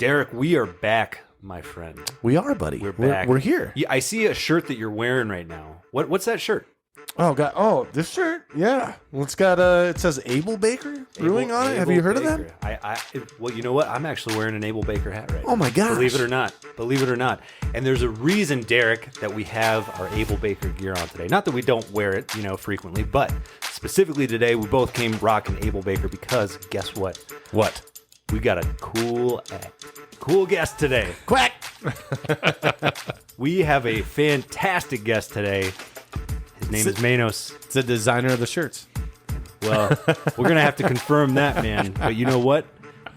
Derek, we are back, my friend. We are, buddy. We're back. We're here. Yeah, I see a shirt that you're wearing right now. What's that shirt? Oh God! Oh, this shirt. Yeah. Well, it's got it says Able Baker Brewing on it. Have you heard of that? Well, you know what? I'm actually wearing an Able Baker hat right now. Oh my gosh! Believe it or not. Believe it or not. And there's a reason, Derek, that we have our Able Baker gear on today. Not that we don't wear it, frequently, but specifically today, we both came rocking Able Baker because guess what? What? We got a cool guest today. Quack! We have a fantastic guest today. His name is Manos. It's the designer of the shirts. Well, we're going to have to confirm that, man. But you know what?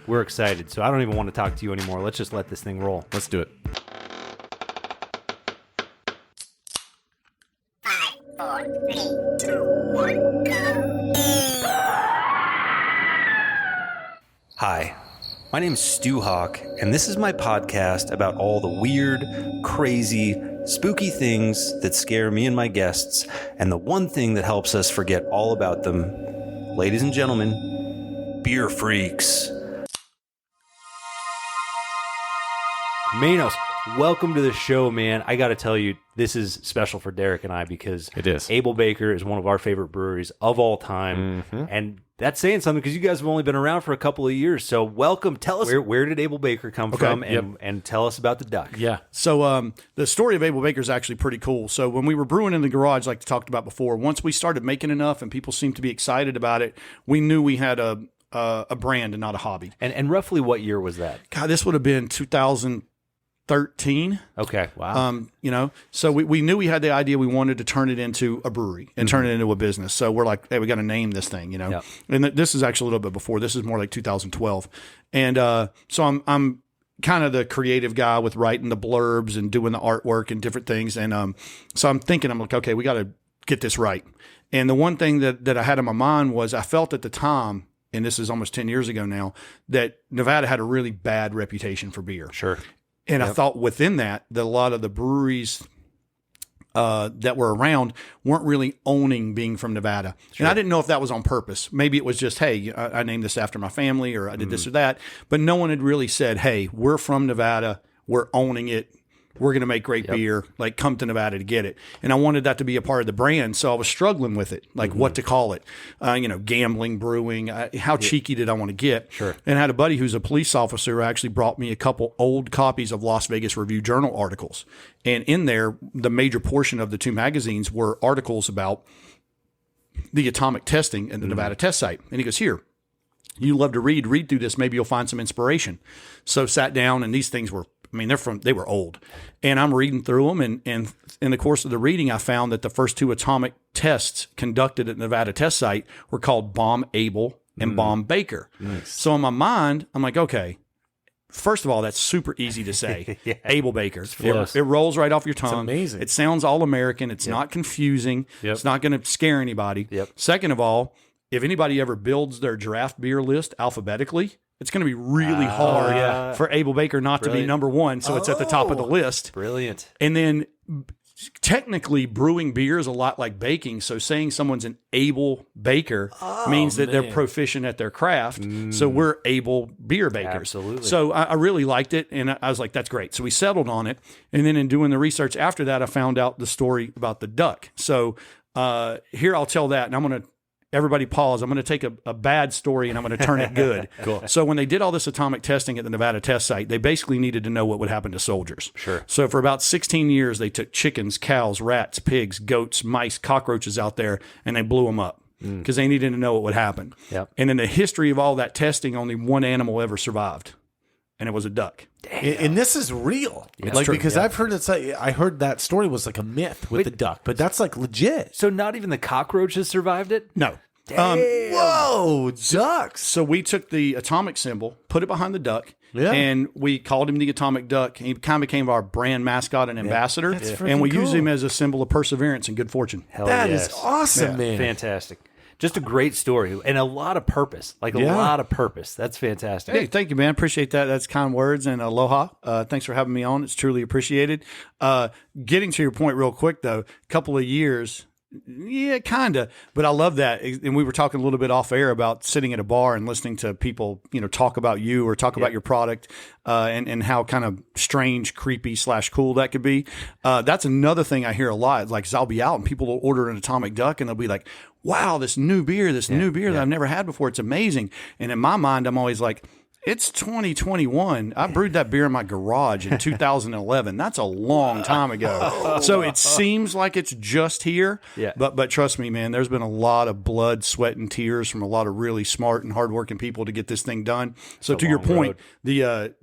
We're excited. So I don't even want to talk to you anymore. Let's just let this thing roll. Let's do it. 5, 4, 3, 2, 1, go. Hi, my name is Stu Hawk, and this is my podcast about all the weird, crazy, spooky things that scare me and my guests, and the one thing that helps us forget all about them. Ladies and gentlemen, beer freaks. Manos, welcome to the show, man. I got to tell you, this is special for Derek and I because it is. Able Baker is one of our favorite breweries of all time, and that's saying something because you guys have only been around for a couple of years. So welcome. Tell us where did Able Baker come from, and tell us about the duck. Yeah. So the story of Able Baker is actually pretty cool. So when we were brewing in the garage, like I talked about before, once we started making enough and people seemed to be excited about it, we knew we had a brand and not a hobby. And roughly what year was that? God, this would have been 2013. Okay. Wow. So we knew we had the idea we wanted to turn it into a brewery and turn it into a business. So we're like, hey, we got to name this thing, Yep. And this is actually a little bit before. This is more like 2012. And so I'm kind of the creative guy with writing the blurbs and doing the artwork and different things. And so I'm like, okay, we got to get this right. And the one thing that I had in my mind was I felt at the time, and this is almost 10 years ago now, that Nevada had a really bad reputation for beer. Sure. And I thought within that a lot of the breweries that were around weren't really owning being from Nevada. Sure. And I didn't know if that was on purpose. Maybe it was just, hey, I named this after my family or I did this or that. But no one had really said, hey, we're from Nevada. We're owning it. We're going to make great beer. Like, come to Nevada to get it. And I wanted that to be a part of the brand. So I was struggling with it, like what to call it. Gambling, brewing. How cheeky did I want to get? Sure. And I had a buddy who's a police officer who actually brought me a couple old copies of Las Vegas Review Journal articles. And in there, the major portion of the two magazines were articles about the atomic testing at the Nevada test site. And he goes, here, you love to read through this. Maybe you'll find some inspiration. So sat down, and these things were, they were old, and I'm reading through them. And in the course of the reading, I found that the first two atomic tests conducted at Nevada test site were called Bomb Able and Bomb Baker. Nice. So in my mind, I'm like, okay, first of all, that's super easy to say. Able Baker. It rolls right off your tongue. It's amazing. It sounds all American. It's not confusing. Yep. It's not going to scare anybody. Yep. Second of all, if anybody ever builds their draft beer list alphabetically, it's going to be really hard for Able Baker not to be number one, so it's at the top of the list. Brilliant. And then technically brewing beer is a lot like baking, so saying someone's an able baker means that they're proficient at their craft. So we're able beer bakers. Absolutely. So I really liked it, and I was like, that's great. So we settled on it, and then in doing the research after that, I found out the story about the duck. So here I'll tell that, and I'm going to everybody pause. I'm going to take a bad story and I'm going to turn it good. Cool. So when they did all this atomic testing at the Nevada test site, they basically needed to know what would happen to soldiers. Sure. So for about 16 years, they took chickens, cows, rats, pigs, goats, mice, cockroaches out there, and they blew them up because they needed to know what would happen. Yep. And in the history of all that testing, only one animal ever survived, and it was a duck. And this is real. It's true. Because I've heard I heard that story was like a myth with the duck, but that's like legit. So not even the cockroaches survived it? No. Whoa, ducks. So we took the atomic symbol, put it behind the duck, and we called him the atomic duck. He kind of became our brand mascot and ambassador, and we use him as a symbol of perseverance and good fortune. That is awesome, man. Fantastic. Just a great story and a lot of purpose, a lot of purpose. That's fantastic. Hey, thank you, man. Appreciate that. That's kind words, and aloha. Thanks for having me on. It's truly appreciated. Getting to your point real quick, though, a couple of years Yeah, kind of. But I love that. And we were talking a little bit off air about sitting at a bar and listening to people, talk about you or talk about your product and how kind of strange, creepy / cool that could be. That's another thing I hear a lot. Like, 'cause I'll be out and people will order an Atomic Duck and they'll be like, wow, this new beer that I've never had before. It's amazing. And in my mind, I'm always like, it's 2021. I brewed that beer in my garage in 2011. That's a long time ago. So it seems like it's just here. Yeah. But trust me, man, there's been a lot of blood, sweat, and tears from a lot of really smart and hardworking people to get this thing done. So to your point, the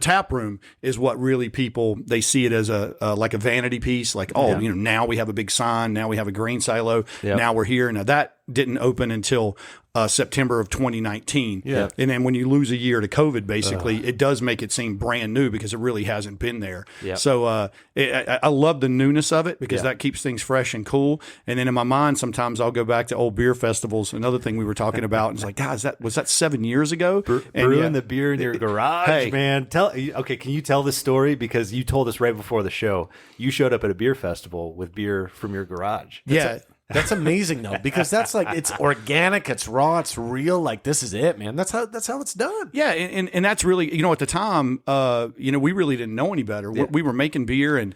tap room is what really people, they see it as a like a vanity piece. Like, now we have a big sign. Now we have a grain silo. Yep. Now we're here. Now that didn't open until September of 2019. Yeah. And then when you lose a year to COVID, basically, it does make it seem brand new because it really hasn't been there. Yep. So I love the newness of it because that keeps things fresh and cool. And then in my mind, sometimes I'll go back to old beer festivals. Another thing we were talking about, and it's like, God, was that 7 years ago? Brewing the beer in your garage, Hey. man. Can you tell this story? Because you told us right before the show, you showed up at a beer festival with beer from your garage. That's amazing though, because that's like, it's organic, it's raw, it's real. Like, this is it, man. That's how it's done. Yeah, and that's really, at the time, we really didn't know any better. Yeah. We were making beer, and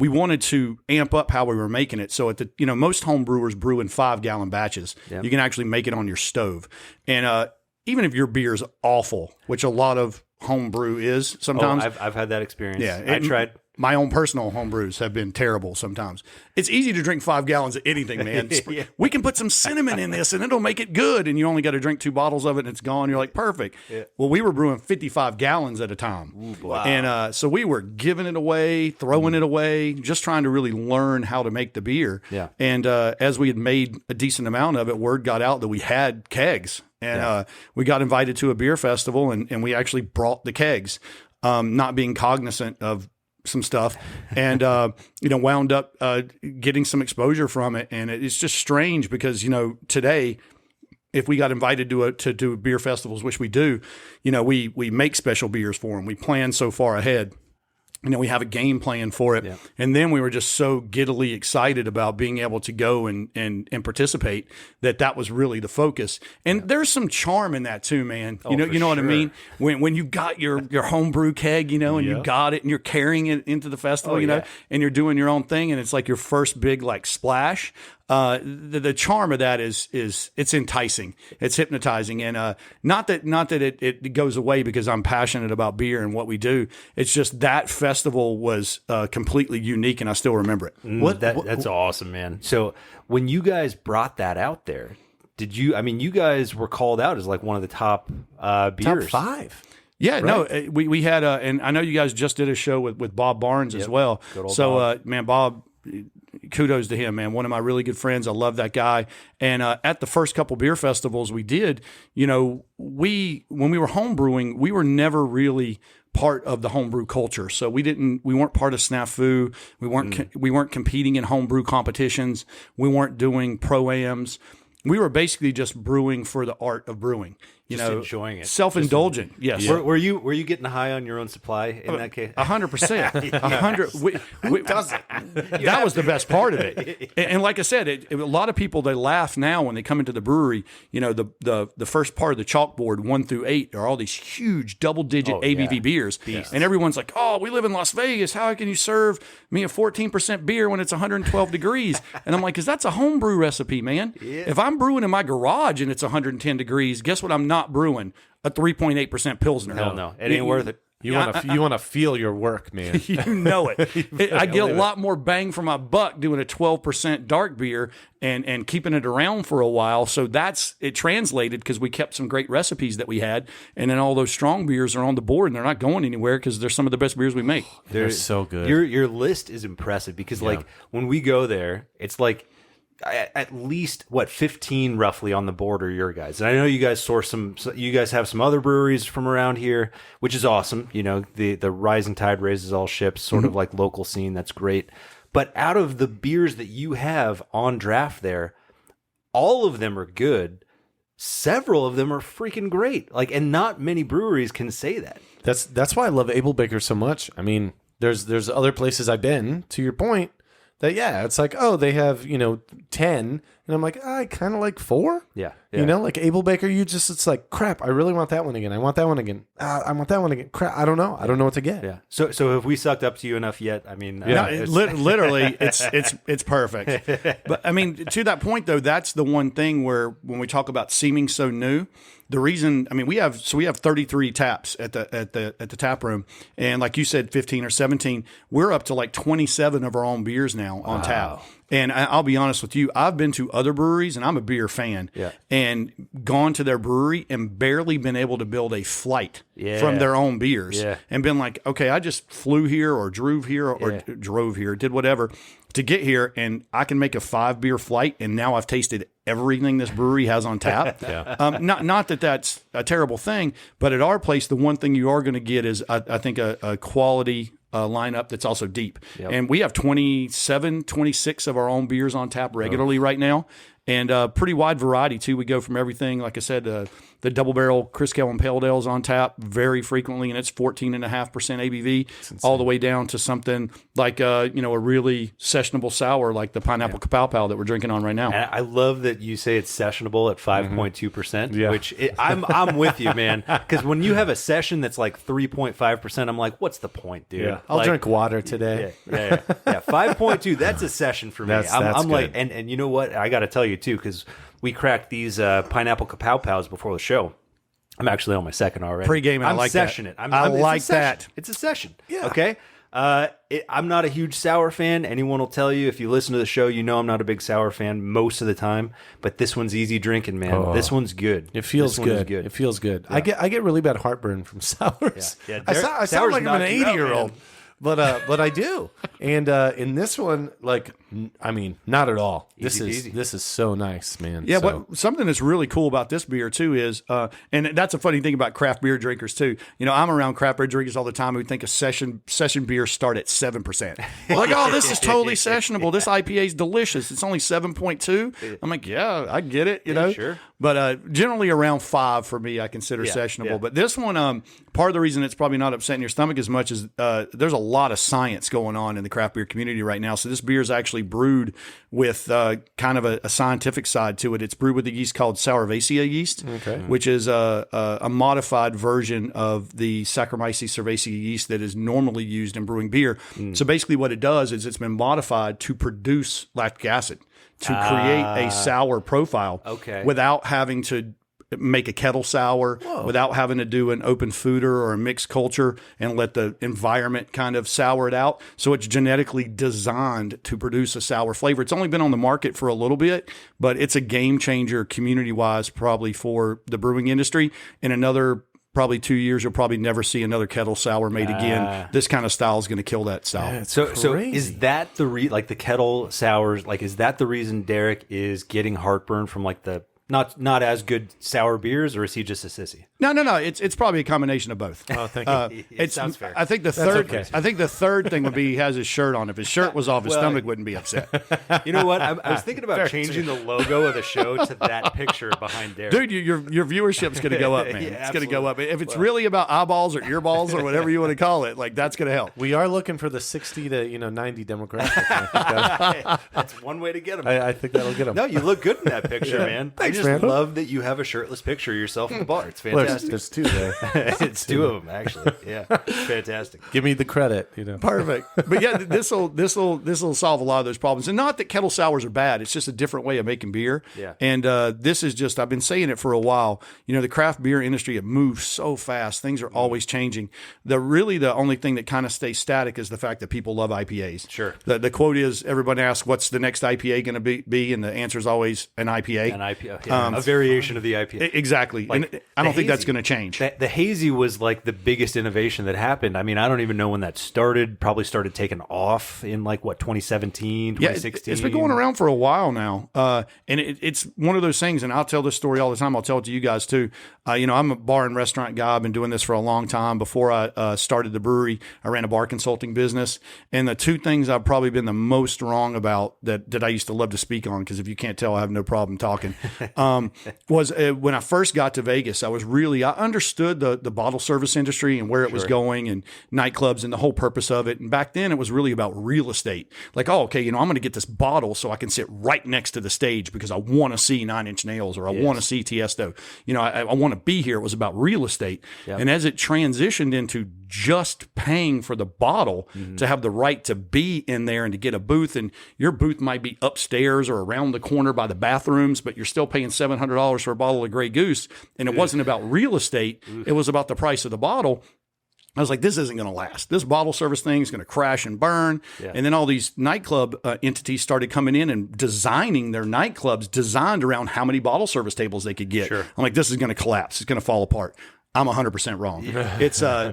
we wanted to amp up how we were making it. So most home brewers brew in 5-gallon batches. Yeah. You can actually make it on your stove, and even if your beer is awful, which a lot of home brew is sometimes. I've had that experience. Yeah, I tried. My own personal home brews have been terrible sometimes. It's easy to drink 5 gallons of anything, man. Yeah. We can put some cinnamon in this and it'll make it good. And you only got to drink 2 bottles of it and it's gone. You're like, perfect. Yeah. Well, we were brewing 55 gallons at a time. Ooh, wow. And so we were giving it away, throwing it away, just trying to really learn how to make the beer. Yeah. And as we had made a decent amount of it, word got out that we had kegs. And we got invited to a beer festival and we actually brought the kegs, not being cognizant of some stuff and, wound up getting some exposure from it. And it's just strange because, today, if we got invited to do beer festivals, which we do, we make special beers for them. We plan so far ahead. We have a game plan for it. Yeah. And then we were just so giddily excited about being able to go and participate that was really the focus. And there's some charm in that too, man. You know what I mean? When you got your homebrew keg, and you got it and you're carrying it into the festival, and you're doing your own thing and it's like your first big like splash. The charm of that is it's enticing, it's hypnotizing, and not that it goes away because I'm passionate about beer and what we do. It's just that festival was completely unique, and I still remember it. That's awesome, man. So when you guys brought that out there, did you? I mean, you guys were called out as like one of the top beers. Top 5. Yeah, right? No, we had, and I know you guys just did a show with Bob Barnes as well. So, man, Bob, kudos to him, man. One of my really good friends. I love that guy. And at the first couple beer festivals we did, when we were home brewing, we were never really part of the homebrew culture. So we weren't part of Snafu. We weren't competing in homebrew competitions. We weren't doing pro-ams. We were basically just brewing for the art of brewing. Enjoying it, self-indulgent. Yes. Yeah. Were you getting high on your own supply in that case? 100%. 100. Who doesn't? That was the best part of it. And like I said, a lot of people, they laugh now when they come into the brewery. The first part of the chalkboard 1 through 8 are all these huge double-digit ABV beers, and everyone's like, "Oh, we live in Las Vegas. How can you serve me a 14% beer when it's 112 degrees?" And I'm like, "Cause that's a homebrew recipe, man. Yeah. If I'm brewing in my garage and it's 110 degrees, guess what? I'm not brewing a 3.8% Pilsner. Hell no, it ain't worth it. You want to feel your work, man. You know it. I get a lot more bang for my buck doing a 12% dark beer and keeping it around for a while. So it translated because we kept some great recipes that we had, and then all those strong beers are on the board and they're not going anywhere because they're some of the best beers we make. They're so good. Your list is impressive because like when we go there, it's like at least 15 roughly on the board are your guys. And I know you guys source you guys have some other breweries from around here, which is awesome. The rising tide raises all ships, sort of like local scene. That's great. But out of the beers that you have on draft there, all of them are good. Several of them are freaking great. And not many breweries can say that. That's why I love Able Baker so much. I mean, there's other places I've been, to your point, that, it's like, oh, they have, 10. And I'm like, I kind of like 4. Yeah. Like Able Baker, it's like, crap, I really want that one again. I want that one again. I want that one again. Crap, I don't know. I don't know what to get. Yeah. So have we sucked up to you enough yet? I mean, literally, it's perfect. But I mean, to that point though, that's the one thing where when we talk about seeming so new, the reason, I mean, we have 33 taps at the tap room, and like you said, 15 or 17. We're up to like 27 of our own beers now on tap. And I'll be honest with you, I've been to other breweries, and I'm a beer fan, and gone to their brewery and barely been able to build a flight from their own beers, and been like, okay, I just flew here or drove here, did whatever to get here, and I can make a 5 beer flight, and now I've tasted everything this brewery has on tap. Not that that's a terrible thing, but at our place, the one thing you are going to get is, I think, a quality lineup that's also deep. And we have 27, 26 of our own beers on tap regularly right now. And pretty wide variety, too. We go from everything, like I said, the double barrel Kael Impale'd ales on tap very frequently, and it's 14.5% ABV, all the way down to something like a really sessionable sour like the pineapple Kapow that we're drinking on right now. And I love that you say it's sessionable at 5.2%, which I'm with you, man. Because when you have a session that's like 3.5%, I'm like, what's the point, dude? Yeah. I'll drink water today. Yeah. 5.2, that's a session for me. I'm like, and you know what? I got to tell you, too, because we cracked these pineapple Kapow before the show. I'm actually on my second already. Pre-game, I like that. Session it. I like that. It's a session. Yeah. Okay. I'm not a huge sour fan. Anyone will tell you if you listen to the show, I'm not a big sour fan most of the time. But this one's easy drinking, man. This one's good. It feels good. It feels good. Yeah. I get really bad heartburn from sours. Yeah. I sound like I'm an 80-year-old. But I do, and in this one, not at all. This is so nice, man. Yeah, but something that's really cool about this beer too is, and that's a funny thing about craft beer drinkers too. I'm around craft beer drinkers all the time. We think a session beers start at 7%. Like, oh, this is totally sessionable. This IPA is delicious. It's only 7.2. I'm like, yeah, I get it. Sure. But generally around 5 for me, I consider sessionable. Yeah. But this one, part of the reason it's probably not upsetting your stomach as much is there's a lot of science going on in the craft beer community right now. So this beer is actually brewed with kind of a scientific side to it. It's brewed with a yeast called Sourvacia yeast, which is a modified version of the Saccharomyces cerevisiae yeast that is normally used in brewing beer. So basically what it does is it's been modified to produce lactic acid, to create a sour profile without having to make a kettle sour, without having to do an open foeder or a mixed culture and let the environment kind of sour it out. So it's genetically designed to produce a sour flavor. It's only been on the market for a little bit, but it's a game changer community-wise probably for the brewing industry. In another probably 2 years, you'll probably never see another kettle sour made again. This kind of style is going to kill that style. Yeah, so is that the kettle sours? Like, is that the reason Derek is getting heartburn from like the not as good sour beers, or is he just a sissy? No. It's probably a combination of both. Oh, thank you. It sounds fair. I think the third thing would be he has his shirt on. If his shirt was off, his stomach wouldn't be upset. You know what? I was thinking about changing the logo of the show to that picture behind Derek. Dude, your viewership's going to go up, man. It's going to go up. If it's really about eyeballs or earballs or whatever you want to call it, like that's going to help. We are looking for the 60 to 90 demographic. That's one way to get them. I think that'll get them. No, you look good in that picture, man. Thanks, I just love that you have a shirtless picture of yourself in the bar. It's fantastic. There's 2 there. It's 2 of them, actually. Yeah, it's fantastic. Give me the credit. Perfect. But yeah, this will solve a lot of those problems. And not that kettle sours are bad. It's just a different way of making beer. Yeah. And this is just, I've been saying it for a while. The craft beer industry, it moves so fast. Things are always changing. The only thing that kind of stays static is the fact that people love IPAs. Sure. The quote is, everybody asks, what's the next IPA going to be? And the answer is always an IPA. An IPA. Yeah. A variation of the IPA. Exactly. Like, and I don't think that's going to change. The hazy was like the biggest innovation that happened. I mean, I don't even know when that started. Probably started taking off in 2017, 2016. It's been going around for a while now. And it's one of those things, and I'll tell this story all the time. I'll tell it to you guys too. I'm a bar and restaurant guy. I've been doing this for a long time. Before I started the brewery, I ran a bar consulting business. And the 2 things I've probably been the most wrong about that I used to love to speak on, because if you can't tell, I have no problem talking, was when I first got to Vegas, I understood the bottle service industry and where it was going and nightclubs and the whole purpose of it. And back then it was really about real estate. Like, oh, okay, I'm going to get this bottle so I can sit right next to the stage because I want to see Nine Inch Nails or I want to see Tiesto. I want to be here. It was about real estate. Yep. And as it transitioned into just paying for the bottle to have the right to be in there and to get a booth, and your booth might be upstairs or around the corner by the bathrooms, but you're still paying $700 for a bottle of Grey Goose. And it wasn't about real estate. It was about the price of the bottle. I was like, this isn't going to last. This bottle service thing is going to crash and burn. Yeah. And then all these nightclub entities started coming in and designing their nightclubs designed around how many bottle service tables they could get. Sure. I'm like, this is going to collapse. It's going to fall apart. I'm 100% wrong. It's I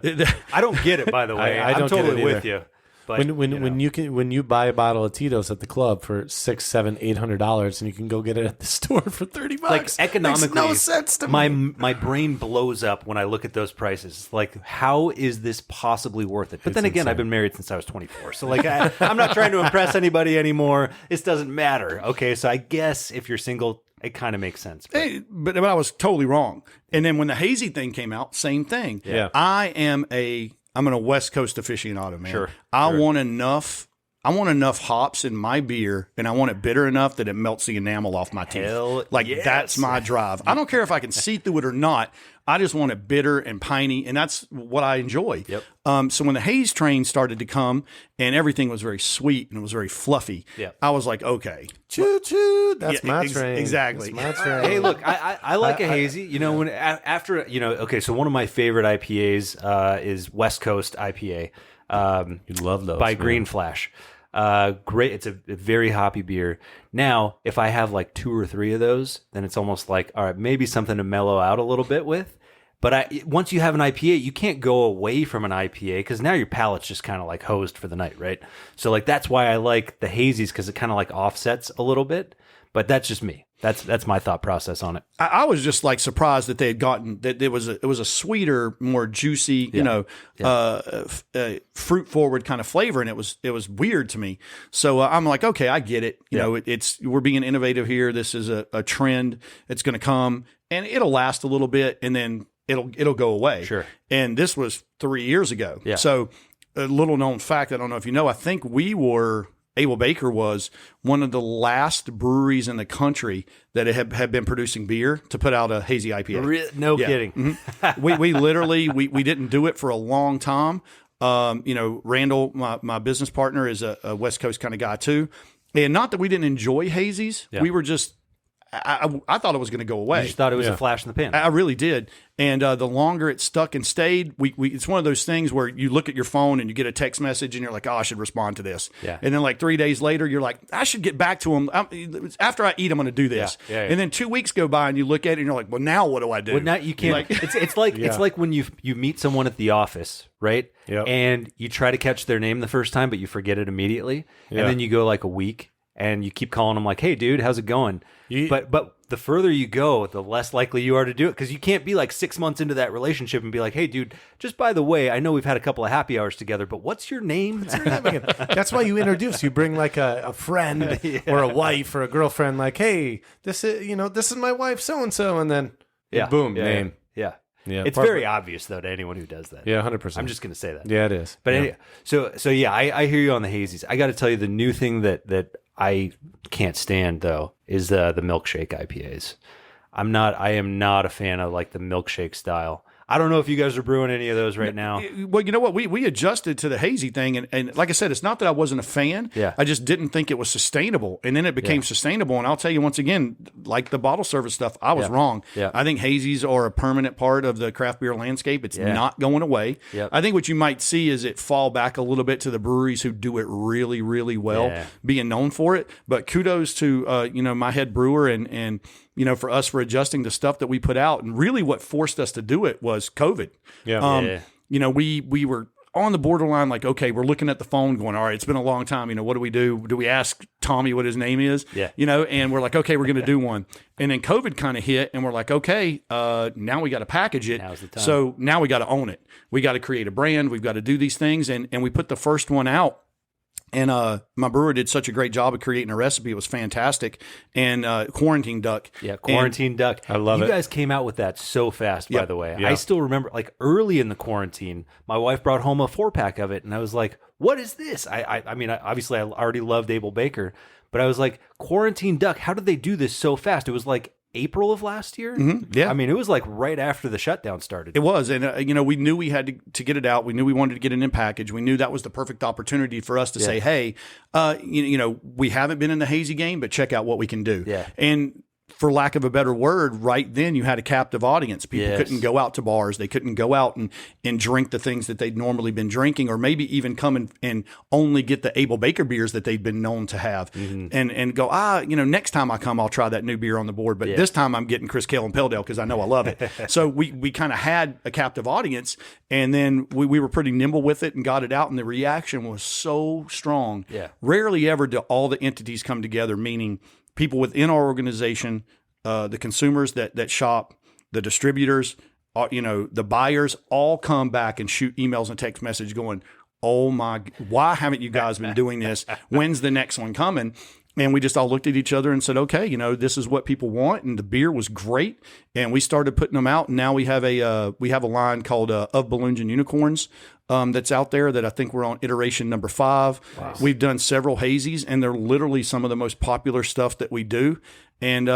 don't get it, by the way. I'm totally with you. But, when you buy a bottle of Tito's at the club for $600, $700, $800 and you can go get it at the store for $30, like economically, makes no sense to me. My brain blows up when I look at those prices. Like, how is this possibly worth it? But then again, insane. I've been married since I was 24, so like I'm not trying to impress anybody anymore. This doesn't matter. Okay, so I guess if you're single, it kind of makes sense. But I was totally wrong. And then when the hazy thing came out, same thing. Yeah, I'm a West Coast aficionado, man. Sure. I want enough hops in my beer, and I want it bitter enough that it melts the enamel off my teeth. That's my drive. I don't care if I can see through it or not. I just want it bitter and piney, and that's what I enjoy. Yep. So when the haze train started to come and everything was very sweet and it was very fluffy, I was like, okay. Choo-choo, that's my train. Exactly. That's my train. Hey, look, I like a hazy. So one of my favorite IPAs is West Coast IPA. You love those. By Green Flash. Great. It's a very hoppy beer. Now, if I have like 2 or 3 of those, then it's almost like, all right, maybe something to mellow out a little bit with. But once you have an IPA, you can't go away from an IPA because now your palate's just kind of like hosed for the night, right? So like that's why I like the hazies because it kind of like offsets a little bit. But that's just me. That's my thought process on it. I was just like surprised that they had gotten that it was a sweeter, more juicy, fruit forward kind of flavor, and it was weird to me. So I'm like, okay, I get it. You know, we're being innovative here. This is a trend. It's going to come and it'll last a little bit, and then it'll go away. Sure. And this was 3 years ago. Yeah. So a little known fact, I don't know if you know, I think Able Baker was one of the last breweries in the country that had been producing beer to put out a hazy IPA. No kidding. Mm-hmm. we literally we didn't do it for a long time. Randall, my business partner, is a West Coast kind of guy too. And not that we didn't enjoy hazies. Yeah. We were just, I thought it was going to go away. You just thought it was a flash in the pan. I really did. And the longer it stuck and stayed, it's one of those things where you look at your phone and you get a text message and you're like, oh, I should respond to this. Yeah. And then like 3 days later, you're like, I should get back to him. After I eat, I'm going to do this. Yeah. And then 2 weeks go by and you look at it and you're like, well, now what do I do? Well, now you can't. It's like when you meet someone at the office, right? Yep. And you try to catch their name the first time, but you forget it immediately. Yeah. And then you go like a week and you keep calling them like, hey, dude, how's it going? But the further you go, the less likely you are to do it because you can't be like 6 months into that relationship and be like, hey, dude, just by the way, I know we've had a couple of happy hours together, but what's your name? That's why you introduce. You bring like a friend or a wife or a girlfriend like, hey, this is my wife so-and-so, and then boom, name. Yeah. It's very obvious, though, to anyone who does that. Yeah, 100%. I'm just going to say that. Yeah, it is. But anyway, so I hear you on the hazies. I got to tell you, the new thing that I can't stand, though, is the milkshake IPAs. I am not a fan of like the milkshake style. I don't know if you guys are brewing any of those right now. Well, you know what? We adjusted to the hazy thing. And like I said, it's not that I wasn't a fan. Yeah. I just didn't think it was sustainable. And then it became sustainable. And I'll tell you once again, like the bottle service stuff, I was wrong. Yeah. I think hazies are a permanent part of the craft beer landscape. It's not going away. Yep. I think what you might see is it fall back a little bit to the breweries who do it really, really well, being known for it. But kudos to, my head brewer and for us for adjusting the stuff that we put out. And really what forced us to do it was COVID. We were on the borderline, like, okay, we're looking at the phone going, all right, it's been a long time. What do we do? Do we ask Tommy what his name is? Yeah. And we're like, okay, we're going to do one. And then COVID kind of hit and we're like, okay, now we got to package it. Now's the time. So now we got to own it. We got to create a brand. We've got to do these things. And we put the first one out And my brewer did such a great job of creating a recipe. It was fantastic. And Quarantine Duck. Yeah, Quarantine Duck. I love it. You guys came out with that so fast, by the way. Yeah. I still remember, like, early in the quarantine, my wife brought home a 4-pack of it, and I was like, what is this? I mean, obviously, I already loved Able Baker, but I was like, Quarantine Duck, how did they do this so fast? It was like April of last year? Mm-hmm. Yeah. I mean, it was like right after the shutdown started. It was. And, we knew we had to get it out. We knew we wanted to get it in package. We knew that was the perfect opportunity for us to say, hey, we haven't been in the hazy game, but check out what we can do. Yeah. And for lack of a better word, right then you had a captive audience. People couldn't go out to bars. They couldn't go out and drink the things that they'd normally been drinking, or maybe even come and only get the Able Baker beers that they'd been known to have, and go, next time I come, I'll try that new beer on the board. But this time I'm getting Kael Impale'd because I know I love it. So we kind of had a captive audience, and then we were pretty nimble with it and got it out, and the reaction was so strong. Yeah. Rarely ever do all the entities come together, meaning people within our organization, the consumers that shop, the distributors, the buyers, all come back and shoot emails and text message going, oh my, why haven't you guys been doing this? When's the next one coming? And we just all looked at each other and said, okay, this is what people want. And the beer was great. And we started putting them out. And now we have a line called Of Balloons and Unicorns that's out there that I think we're on iteration number 5. Wow. We've done several hazies, and they're literally some of the most popular stuff that we do. And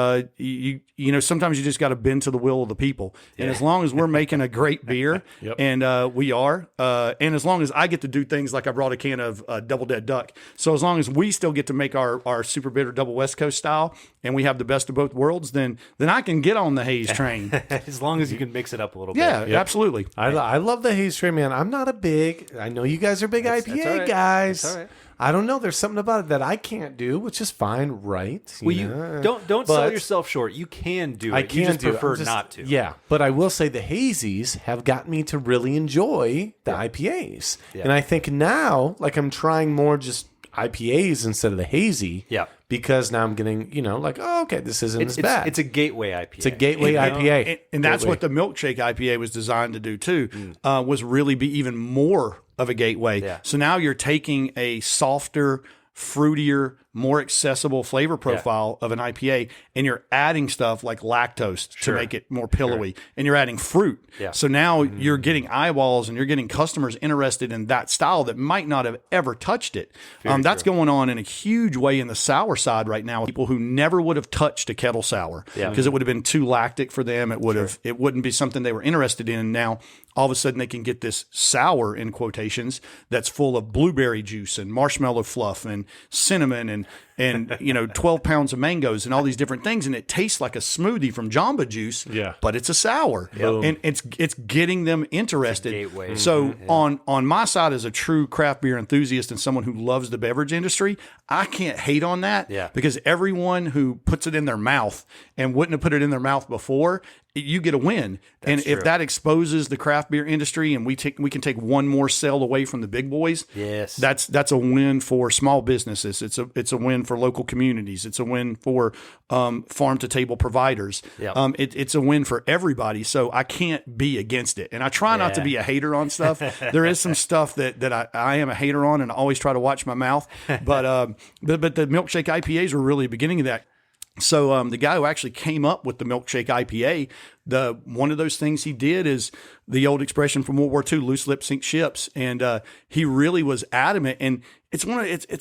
sometimes you just got to bend to the will of the people. And as long as we're making a great beer, and we are, and as long as I get to do things like I brought a can of Double Dead Duck, so as long as we still get to make our super bitter double West Coast style, and we have the best of both worlds, then I can get on the haze train. As long as you can mix it up a little bit. Yeah, absolutely. I love the haze train, man. I'm not I know you guys are big IPA guys. That's all right. I don't know. There's something about it that I can't do, which is fine, right? Don't sell yourself short. You can do it. You just prefer not to. Yeah, but I will say the hazies have gotten me to really enjoy the IPAs, and I think now, like, I'm trying more just IPAs instead of the hazy. Yeah. Because now I'm getting, okay, this isn't as bad. It's a gateway IPA. It's a gateway IPA. And that's what the milkshake IPA was designed to do too, was really be even more of a gateway. Yeah. So now you're taking a softer, fruitier, more accessible flavor profile of an IPA, and you're adding stuff like lactose to make it more pillowy, and you're adding fruit. Yeah. So now you're getting eyeballs and you're getting customers interested in that style that might not have ever touched it. That's going on in a huge way in the sour side right now. People who never would have touched a kettle sour because it would have been too lactic for them. It wouldn't be something they were interested in. Now all of a sudden they can get this sour, in quotations, that's full of blueberry juice and marshmallow fluff and cinnamon and 12 pounds of mangoes and all these different things, and it tastes like a smoothie from Jamba Juice, but it's a sour, and it's getting them interested. So on my side, as a true craft beer enthusiast and someone who loves the beverage industry, I can't hate on that because everyone who puts it in their mouth and wouldn't have put it in their mouth before, you get a win. If that exposes the craft beer industry and we can take one more sale away from the big boys, that's a win for small businesses. It's a win for local communities. It's a win for farm to table providers. It's a win for everybody. So I can't be against it. And I try not to be a hater on stuff. There is some stuff that I am a hater on, and I always try to watch my mouth. But the milkshake IPAs were really the beginning of that. So the guy who actually came up with the milkshake IPA, one of those things he did is the old expression from World War II: "Loose lips sink ships," and he really was adamant. And it's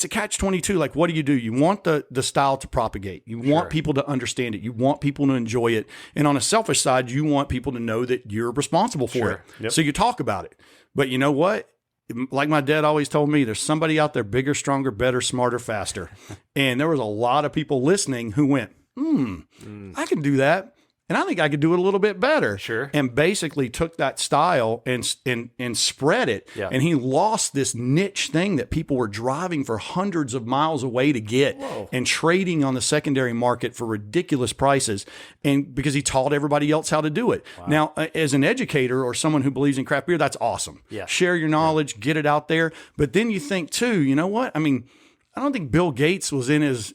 a catch-22. Like, what do? You want the style to propagate. You want people to understand it. You want people to enjoy it. And on a selfish side, you want people to know that you're responsible for it. Yep. So you talk about it. But you know what? Like my dad always told me, there's somebody out there bigger, stronger, better, smarter, faster. And there was a lot of people listening who went, I can do that. And I think I could do it a little bit better. Sure. And basically took that style and spread it. Yeah. And he lost this niche thing that people were driving for hundreds of miles away to get and trading on the secondary market for ridiculous prices. And because he taught everybody else how to do it. Wow. Now, as an educator or someone who believes in craft beer, that's awesome. Yeah. Share your knowledge, get it out there. But then you think too, you know what? I mean, I don't think Bill Gates was in his,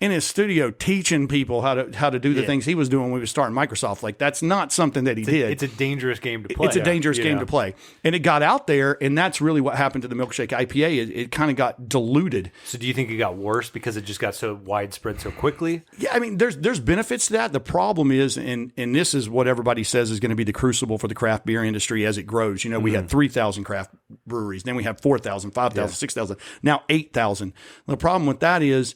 in his studio teaching people how to do the things he was doing when we were starting Microsoft. Like, that's not something that he did. It's a dangerous game to play. It's a dangerous game to play. And it got out there, and that's really what happened to the Milkshake IPA. It kind of got diluted. So do you think it got worse because it just got so widespread so quickly? Yeah, I mean, there's benefits to that. The problem is, and this is what everybody says is going to be the crucible for the craft beer industry as it grows. You know, we had 3,000 craft breweries, then we have 4,000, 5,000, 6,000, now 8,000. The problem with that is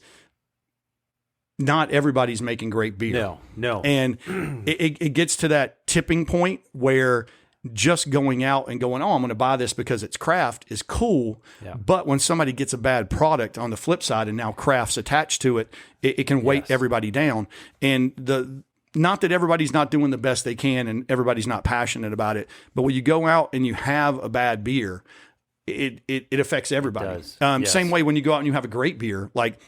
not everybody's making great beer. No. And it gets to that tipping point where just going out and going, I'm going to buy this because it's craft is cool. Yeah. But when somebody gets a bad product on the flip side and now craft's attached to it, it can weight everybody down. And not that everybody's not doing the best they can and everybody's not passionate about it, but when you go out and you have a bad beer, it affects everybody. It does. Same way when you go out and you have a great beer, like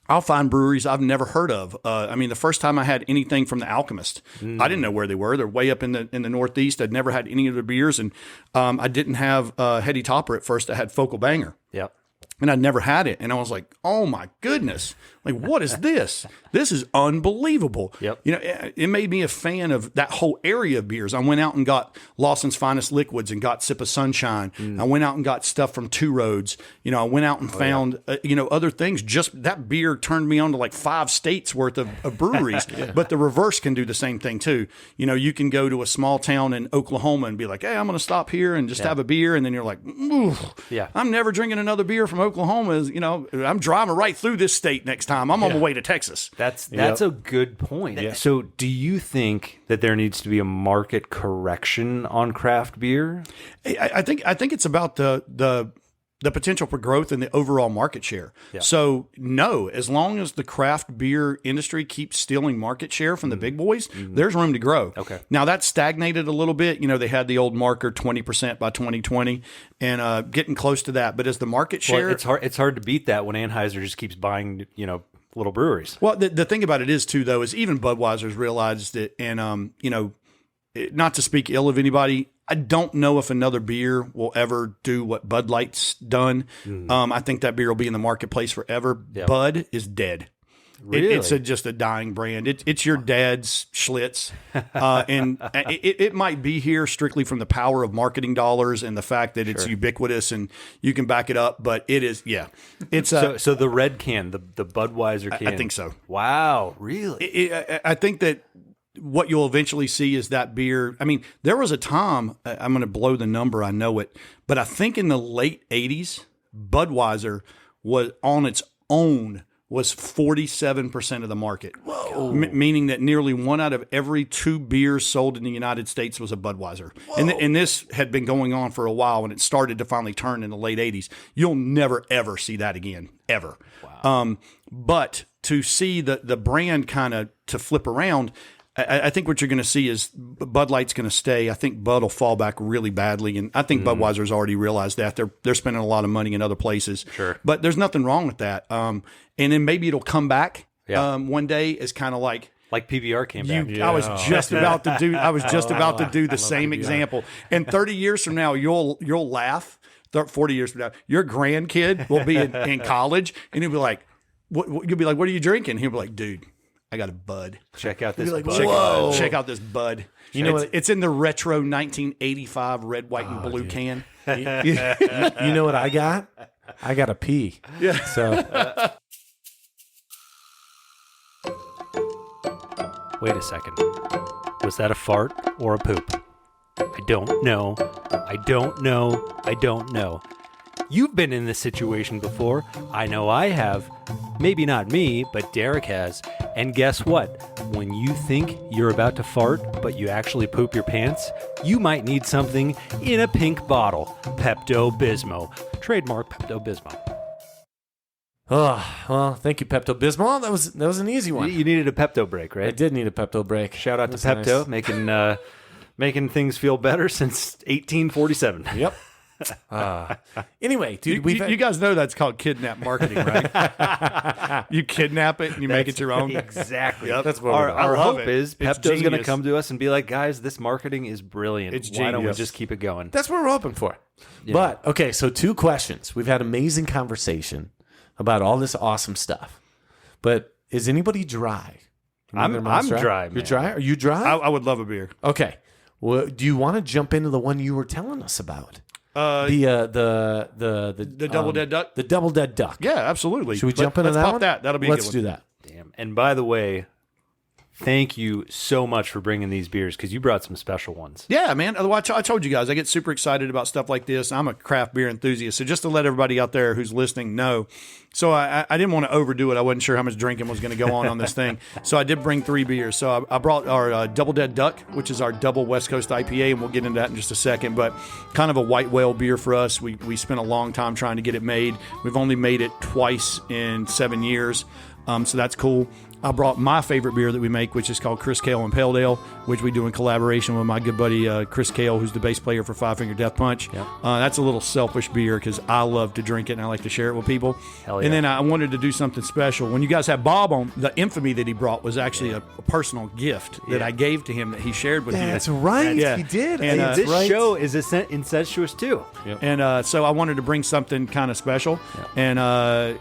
I'll find breweries I've never heard of. I mean, the first time I had anything from the Alchemist, I didn't know where they were. They're way up in the Northeast. I'd never had any of their beers, and I didn't have Heady Topper at first. I had Focal Banger. Yep. And I'd never had it. And I was like, oh my goodness. Like, what is this? This is unbelievable. Yep. You know, it made me a fan of that whole area of beers. I went out and got Lawson's Finest Liquids and got Sip of Sunshine. I went out and got stuff from Two Roads. You know, I went out and found, other things. Just that beer turned me on to like 5 states worth of breweries. But the reverse can do the same thing too. You know, you can go to a small town in Oklahoma and be like, hey, I'm going to stop here and just have a beer. And then you're like, ooh, I'm never drinking another beer from Oklahoma. You know, I'm driving right through this state next time. I'm on my way to Texas. That's a good point. Yeah. So do you think that there needs to be a market correction on craft beer? I think it's about the potential for growth in the overall market share. Yeah. So no, as long as the craft beer industry keeps stealing market share from the big boys, there's room to grow. Okay. Now that's stagnated a little bit. You know, they had the old marker 20% by 2020 and getting close to that. But as the market share, it's hard to beat that when Anheuser just keeps buying, little breweries. Well, the thing about it is too, though, is even Budweiser's realized it, and not to speak ill of anybody, I don't know if another beer will ever do what Bud Light's done. I think that beer will be in the marketplace forever. Yep. Bud is dead. Really? It's just a dying brand. It's your dad's Schlitz. And it might be here strictly from the power of marketing dollars and the fact that it's ubiquitous and you can back it up. But it is, It's so the red can, the Budweiser can. I think so. Wow, really? I think that what you'll eventually see is that beer. I mean, there was a time, I'm going to blow the number, I know it, but I think in the late 80s, Budweiser was on its own was 47% of the market. Whoa. Meaning that nearly 1 out of every 2 beers sold in the United States was a Budweiser. And this had been going on for a while, and it started to finally turn in the late 80s. You'll never, ever see that again, ever. Wow. But to see the brand kind of to flip around, I think what you're going to see is Bud Light's going to stay. I think Bud will fall back really badly, and I think Budweiser's already realized that. They're spending a lot of money in other places. Sure. But there's nothing wrong with that. And then maybe it'll come back one day as kind of like PBR came back. I was just about to do the same example. And 30 years from now, you'll laugh. 40 years from now, your grandkid will be in college, and he'll be like, you'll be like, what are you drinking? He'll be like, dude, I got a Bud. Check out this Bud. Whoa. Check out this Bud. You know it's in the retro 1985 red, white, and blue can. You know what I got? I got a pee. Yeah. So wait a second. Was that a fart or a poop? I don't know. I don't know. You've been in this situation before. I know I have. Maybe not me, but Derek has. And guess what? When you think you're about to fart, but you actually poop your pants, you might need something in a pink bottle. Pepto-Bismol. Trademark Pepto-Bismol. oh, well, thank you, Pepto-Bismol. That was an easy one. You needed a Pepto break, right? I did need a Pepto break. Shout out to Pepto, nice. making things feel better since 1847. Yep. Anyway, dude, you guys know that's called kidnap marketing, right? You kidnap it and you make it your own. Exactly. Yep. That's what our hope is Pepto's going to come to us and be like, guys, this marketing is brilliant. Why don't we just keep it going? That's what we're hoping for. Yeah. But okay, so 2 questions. We've had amazing conversation about all this awesome stuff, but Is anybody dry? I'm dry, man. You're dry? Are you dry? I would love a beer. Okay. Well, do you want to jump into the one you were telling us about? The Double Dead Duck? The Double Dead Duck. Yeah, absolutely. Should we jump into let's that pop one? that. That'll be a Let's good one. do that. Damn. And by the way, thank you so much for bringing these beers because you brought some special ones. Yeah, man. I told you guys, I get super excited about stuff like this. I'm a craft beer enthusiast. So just to let everybody out there who's listening know, so I didn't want to overdo it. I wasn't sure how much drinking was going to go on this thing. So I did bring 3 beers. So I brought our Double Dead Duck, which is our double West Coast IPA, and we'll get into that in just a second. But kind of a white whale beer for us. We spent a long time trying to get it made. We've only made it twice in 7 years. So that's cool. I brought my favorite beer that we make, which is called Kael Impale'd, which we do in collaboration with my good buddy Chris Kael, who's the bass player for Five Finger Death Punch. Yep. That's a little selfish beer because I love to drink it and I like to share it with people. Hell yeah. And then I wanted to do something special. When you guys had Bob on, the infamy that he brought was actually a personal gift that I gave to him that he shared with you. That's right. Yeah. He did. And, That's This right. show is incestuous too. Yep. And so I wanted to bring something kind of special. And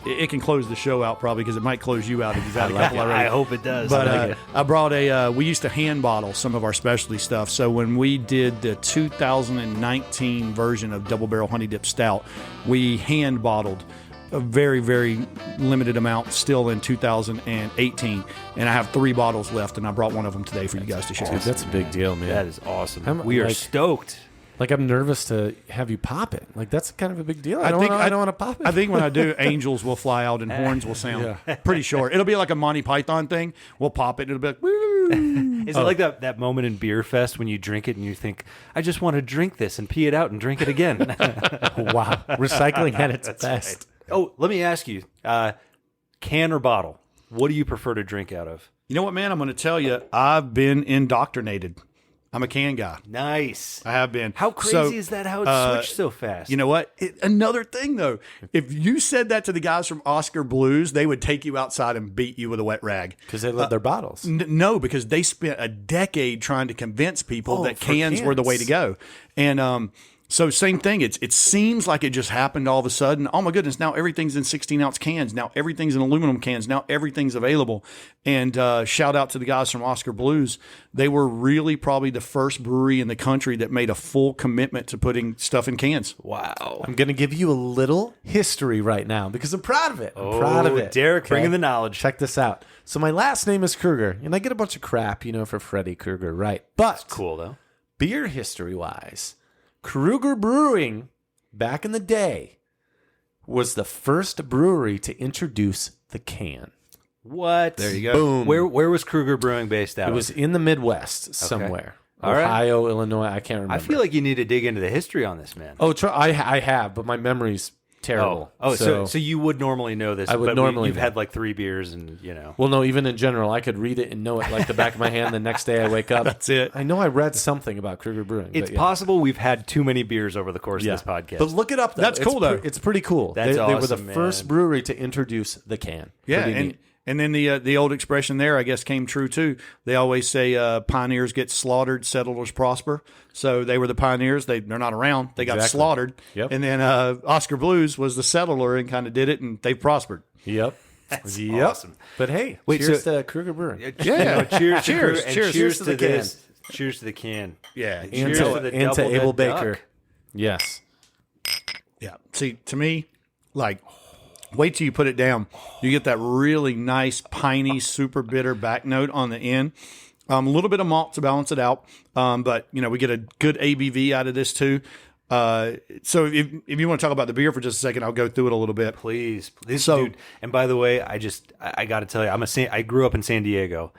it can close the show out probably because it might close you out if you've had a couple already. I hope it does. But I brought we used to hand bottle some of our specialty stuff. So when we did the 2019 version of Double Barrel Honey Dip Stout, we hand bottled a very, very limited amount still in 2018. And I have 3 bottles left, and I brought one of them today for you guys to share. Dude, that's a big deal, man. That is awesome. I'm, We are like- stoked. Like, I'm nervous to have you pop it. Like, that's kind of a big deal. I don't want to pop it. I think when I do, angels will fly out and horns will sound. Pretty sure. It'll be like a Monty Python thing. We'll pop it. It'll be like, woo. Is it like that moment in Beer Fest when you drink it and you think, I just want to drink this and pee it out and drink it again? Wow. Recycling at its best. Oh, let me ask you, can or bottle? What do you prefer to drink out of? You know what, man? I'm going to tell you, I've been indoctrinated. I'm a can guy. Nice. I have been. How crazy is that? How it switched so fast? You know what? Another thing, though, if you said that to the guys from Oscar Blues, they would take you outside and beat you with a wet rag. Because they love their bottles. No, because they spent a decade trying to convince people that cans were the way to go. And so same thing. It seems like it just happened all of a sudden. Oh my goodness! Now everything's in 16-ounce cans. Now everything's in aluminum cans. Now everything's available. And shout out to the guys from Oscar Blues. They were really probably the first brewery in the country that made a full commitment to putting stuff in cans. Wow. I'm going to give you a little history right now because I'm proud of it. I'm proud of it. Derek, bringing the knowledge. Check this out. So my last name is Kruger, and I get a bunch of crap, for Freddy Krueger, right? But Cool, though. beer history-wise, Kruger Brewing, back in the day, was the first brewery to introduce the can. What? There you go. Boom. Where was Kruger Brewing based out It of? was in the Midwest somewhere. All right. Ohio, Illinois, I can't remember. I feel like you need to dig into the history on this, man. Oh, I have, but my memory's terrible. So you would normally know this. I would but normally You've know. had like 3 beers and, Well, no, even in general, I could read it and know it like the back of my hand the next day I wake up. That's it. I know I read something about Kruger Brewing. It's but yeah. possible we've had too many beers over the course of this podcast. But look it up, though. That's cool, though. It's pretty cool. That's they were the awesome, first man. brewery to introduce the can. Yeah, Pretty neat. and then the old expression there, I guess, came true too. They always say pioneers get slaughtered, settlers prosper. So they were the pioneers. They're not around. They got Exactly. slaughtered. Yep. And then Oscar Blues was the settler and kind of did it, and they prospered. Yep. That's Yep. awesome. But hey, Wait, cheers so- to Kruger Brewing. Yeah. Cheers, Cheers. and Cheers. cheers to to the this. Cheers to the can. Yeah. And Cheers to, to the and to Double Able Dead Baker. Duck. Yes. Yeah. See, to me, like, wait till you put it down. You get that really nice, piney, super bitter back note on the end. A little bit of malt to balance it out. But, we get a good ABV out of this too. So if you want to talk about the beer for just a second, I'll go through it a little bit. Please. So- Dude, and by the way, I got to tell you, I grew up in San Diego.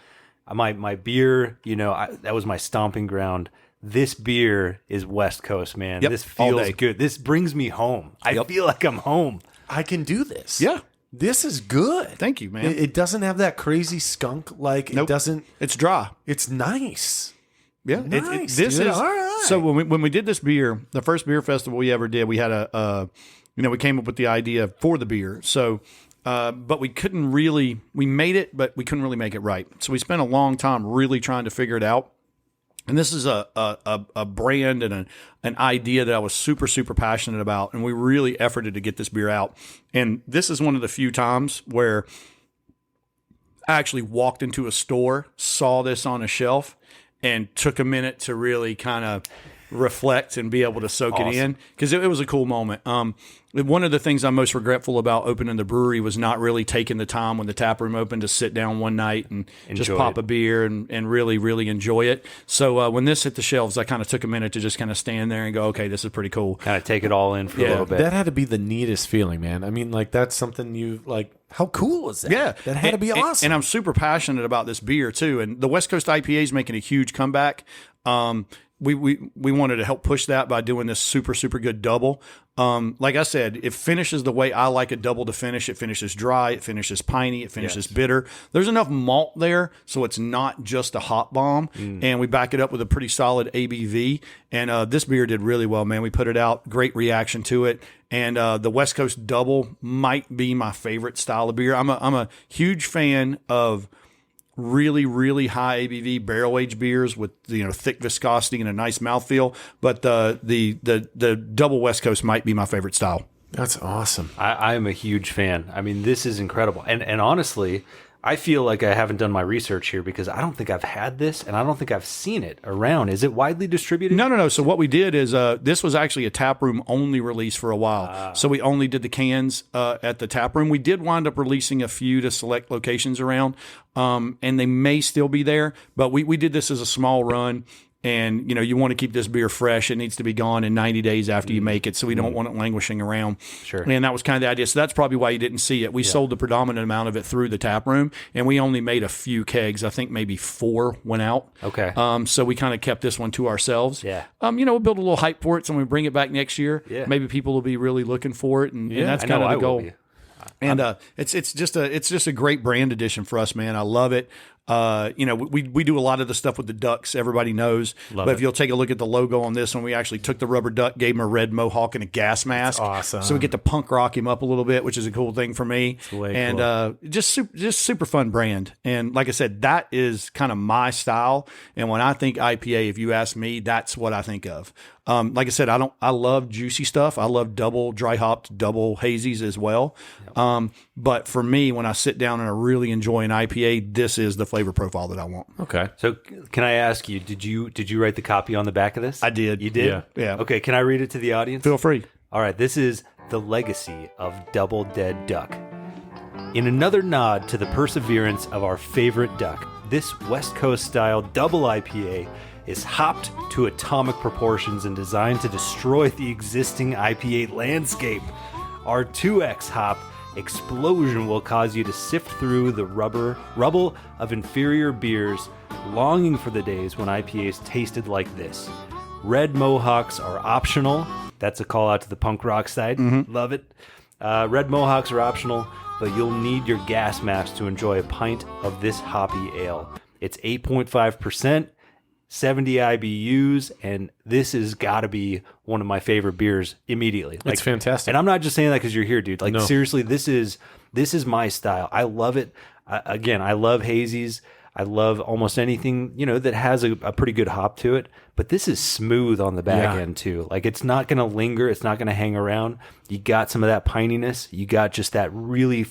My beer, that was my stomping ground. This beer is West Coast, man. Yep, This all feels day. good. This brings me home. I feel like I'm home. I can do this. Yeah. This is good. Thank you, man. It doesn't have that crazy skunk. Like, Nope. it doesn't. It's dry. It's nice. Yeah, Nice, this dude. is All right. so. When we did this beer, the first beer festival we ever did, we had we came up with the idea for the beer. So, but we couldn't really. We made it, but we couldn't really make it right. So we spent a long time really trying to figure it out. And this is a brand and an idea that I was super, super passionate about, and we really efforted to get this beer out. And this is one of the few times where I actually walked into a store, saw this on a shelf, and took a minute to really kind of reflect and be able to soak it in, because it was a cool moment. One of the things I'm most regretful about opening the brewery was not really taking the time when the tap room opened to sit down one night and just pop a beer and really, really enjoy it. So when this hit the shelves, I kind of took a minute to just kind of stand there and go, okay, this is pretty cool. Kind of take it all in for a little bit. That had to be the neatest feeling, man. I mean, like, that's something you, like, how cool was that? Yeah. That had to be awesome. And I'm super passionate about this beer, too. And the West Coast IPA is making a huge comeback. We wanted to help push that by doing this super, super good double. Like I said, it finishes the way I like a double to finish. It finishes dry, it finishes piney, it finishes bitter. There's enough malt there, so it's not just a hot bomb. And we back it up with a pretty solid ABV. And this beer did really well, man. We put it out, great reaction to it. And the West Coast double might be my favorite style of beer. I'm a huge fan of really, really high ABV barrel aged beers with thick viscosity and a nice mouthfeel. But the double West Coast might be my favorite style. That's awesome. I am a huge fan. I mean, this is incredible. And honestly, I feel like I haven't done my research here because I don't think I've had this and I don't think I've seen it around. Is it widely distributed? No. So what we did is this was actually a taproom only release for a while. So we only did the cans at the taproom. We did wind up releasing a few to select locations around, and they may still be there. But we did this as a small run. And, you want to keep this beer fresh. It needs to be gone in 90 days after you make it, so we don't want it languishing around. Sure. And that was kind of the idea. So that's probably why you didn't see it. We sold the predominant amount of it through the tap room, and we only made a few kegs. I think maybe 4 went out. Okay. So we kind of kept this one to ourselves. Yeah. We'll build a little hype for it, so when we bring it back next year, maybe people will be really looking for it, and that's kind of the goal. And it's just a great brand addition for us, man. I love it. We do a lot of the stuff with the ducks. Everybody knows. But if you'll take a look at the logo on this one, we actually took the rubber duck, gave him a red mohawk and a gas mask. That's awesome. So we get to punk rock him up a little bit, which is a cool thing for me. And just super fun brand. And like I said, that is kind of my style. And when I think IPA, if you ask me, that's what I think of. Like I said, I love juicy stuff. I love double dry hopped, double hazies as well. But for me, when I sit down and I really enjoy an IPA, this is the flavor profile that I want. Okay. So can I ask you, did you write the copy on the back of this? I did. You did? Yeah. Okay, can I read it to the audience? Feel free. All right, this is The Legacy of Double Dead Duck. In another nod to the perseverance of our favorite duck, this West Coast style double IPA is hopped to atomic proportions and designed to destroy the existing IPA landscape. Our 2X hop explosion will cause you to sift through the rubble of inferior beers, longing for the days when IPAs tasted like this. Red Mohawks are optional. That's a call out to the punk rock side. Love it. Red Mohawks are optional, but you'll need your gas mask to enjoy a pint of this hoppy ale. It's 8.5%. 70 IBUs, and this has got to be one of my favorite beers immediately. It's fantastic. And I'm not just saying that because you're here, dude. Seriously, this is my style. I love it. Again, I love hazies. I love almost anything, that has a pretty good hop to it. But this is smooth on the back end, too. Like, it's not going to linger. It's not going to hang around. You got some of that pininess. You got just that really,